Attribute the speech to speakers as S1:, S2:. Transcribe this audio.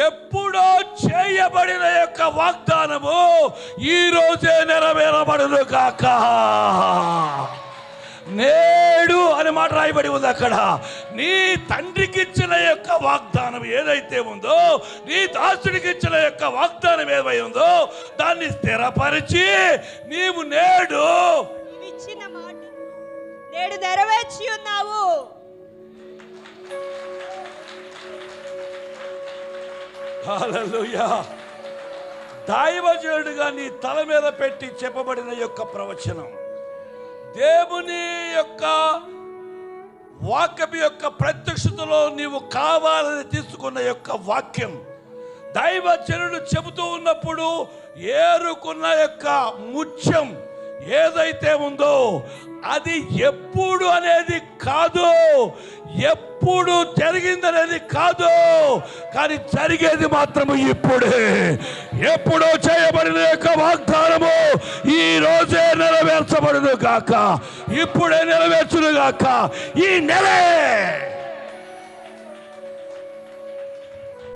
S1: ఎప్పుడో చేయబడిన యొక్క వాగ్దానము ఈ రోజే నెరవేరబడును కాక. నేడు అనే మాట రాయబడి ఉంది అక్కడ. నీ తండ్రికి ఇచ్చిన యొక్క వాగ్దానం ఏదైతే ఉందో, నీ దాసుడికి ఇచ్చిన యొక్క వాగ్దానం ఏదై ఉందో దాన్ని స్థిరపరిచి నీవు నేడు
S2: ఇచ్చిన మాట నేడు నెరవేర్చి ఉన్నావు.
S1: హల్లెలూయా. దైవజనుడిగా నీ తల మీద పెట్టి చెప్పబడిన యొక్క ప్రవచనం, దేవుని యొక్క వాక్యం యొక్క ప్రత్యక్షతలో నీవు కావాలని తీసుకున్న యొక్క వాక్యం, దైవజనుడు చెబుతూ ఉన్నప్పుడు ఏరుకున్న యొక్క ముత్యం ఏదైతే ఉందో అది ఎప్పుడు అనేది కాదు, ఎప్పుడు జరిగిందనేది కాదు, కానీ జరిగేది మాత్రము ఇప్పుడే. ఎప్పుడో చేయబడిన యొక్క వాగ్దానము ఈ రోజే నెరవేర్చబడును గాక, ఇప్పుడే నెరవేర్చును గాక, ఈ నెలే